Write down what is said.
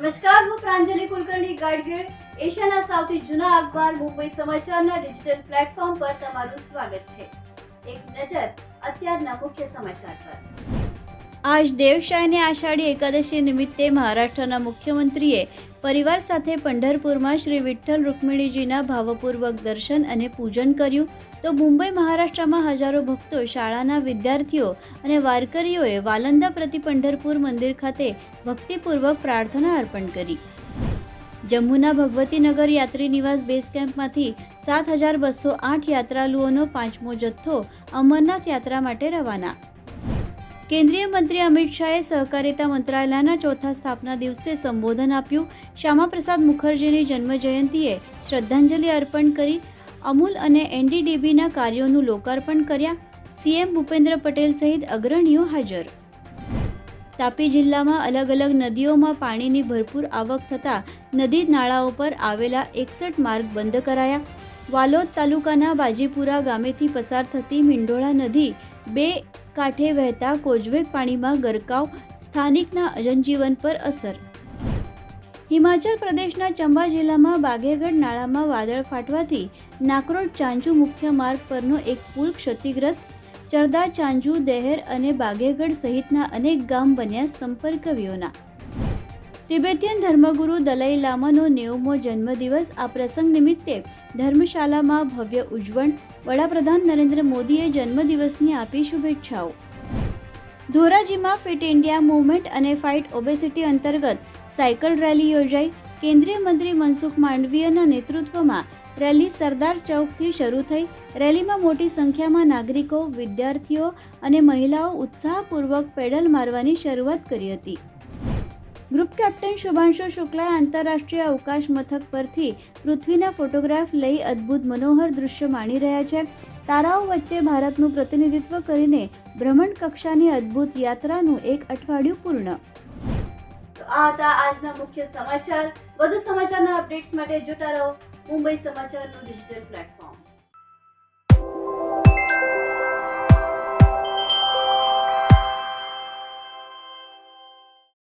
નમસ્કાર, હું પ્રાંજલિ કુલકર્ણી ગાડગીળ એશિયાના સૌથી જૂના અખબાર મુંબઈ સમાચારના ડિજિટલ પ્લેટફોર્મ પર તમારું સ્વાગત છે। એક નજર અત્યારના મુખ્ય સમાચાર પર। આજ દેવશાયની આષાઢી એકાદશી નિમિત્તે મહારાષ્ટ્રના મુખ્યમંત્રીએ પરિવાર સાથે પંઢરપુરમાં શ્રી વિઠ્ઠલ રૂકમિણીજીના ભાવપૂર્વક દર્શન અને પૂજન કર્યું તો મુંબઈ મહારાષ્ટ્રમાં હજારો ભક્તો, શાળાના વિદ્યાર્થીઓ અને વારકરીઓએ વાલંદા પ્રતિ પંઢરપુર મંદિર ખાતે ભક્તિપૂર્વક પ્રાર્થના અર્પણ કરી। જમ્મુના ભગવતીનગર યાત્રી નિવાસ બેઝ કેમ્પમાંથી 7,208 યાત્રાળુઓનો 5મો જથ્થો અમરનાથ યાત્રા માટે રવાના। કેન્દ્રીય મંત્રી અમિત શાહે સહકારિતા મંત્રાલયના ચોથા સ્થાપના દિવસે સંબોધન આપ્યું। શ્યામાપ્રસાદ મુખર્જીની જન્મજયંતિએ શ્રદ્ધાંજલિ અર્પણ કરી। અમૂલ અને એનડીડીબીના કાર્યોનું લોકાર્પણ કર્યા। સીએમ ભૂપેન્દ્ર પટેલ સહિત અગ્રણીઓ હાજર। તાપી જિલ્લામાં અલગ અલગ નદીઓમાં પાણીની ભરપૂર આવક થતાં નદી નાળાઓ પર આવેલા 61 માર્ગ બંધ કરાયા। વાલોદ તાલુકાના બાજીપુરા ગામેથી પસાર થતી મીંઢોળા નદી 2 કાંઠે વહેતા કોજવેક પાણીમાં ગરકાવ, સ્થાનિકના જનજીવન પર અસર। હિમાચલ પ્રદેશના ચંબા જિલ્લામાં બાઘેગઢ નાળામાં વાદળ ફાટવાથી નાકરોડ ચાંચુ મુખ્ય માર્ગ પરનો એક પુલ ક્ષતિગ્રસ્ત। ચરદા, ચાંચુ, દેહેર અને બાઘેગઢ સહિતના અનેક ગામ બન્યા સંપર્ક વિહોણા। તિબેટિયન ધર્મગુરુ દલાઈ લામાનો 90મો જન્મદિવસ। આ પ્રસંગ નિમિત્તે ધર્મશાલામાં ભવ્ય ઉજવણ। વડાપ્રધાન નરેન્દ્ર મોદીએ જન્મદિવસની આપી શુભેચ્છાઓ। ધોરાજીમાં ફિટ ઇન્ડિયા મૂવમેન્ટ અને ફાઇટ ઓબેસિટી અંતર્ગત સાયકલ રેલી યોજાઈ। કેન્દ્રીય મંત્રી મનસુખ માંડવીયાના નેતૃત્વમાં રેલી સરદાર ચોકથી શરૂ થઈ। રેલીમાં મોટી સંખ્યામાં નાગરિકો, વિદ્યાર્થીઓ અને મહિલાઓ ઉત્સાહપૂર્વક પેડલ મારવાની શરૂઆત કરી હતી। ગ્રુપ કેપ્ટન શુભાંશુ શુક્લાએ આંતરરાષ્ટ્રીય અવકાશ મથક પરથી પૃથ્વીના ફોટોગ્રાફ લઈ અદ્ભુત મનોહર દૃશ્ય માણી રહ્યા છે। તારાઓ વચ્ચે ભારતનું પ્રતિનિધિત્વ કરીને ભ્રમણ કક્ષાની અદ્ભુત યાત્રાનું એક અઠવાડિયું પૂર્ણ। તો આ હતા આજના મુખ્ય સમાચાર। વધુ સમાચારના અપડેટ્સ માટે જોતા રહો મુંબઈ સમાચારનું ડિજિટલ પ્લેટફોર્મ।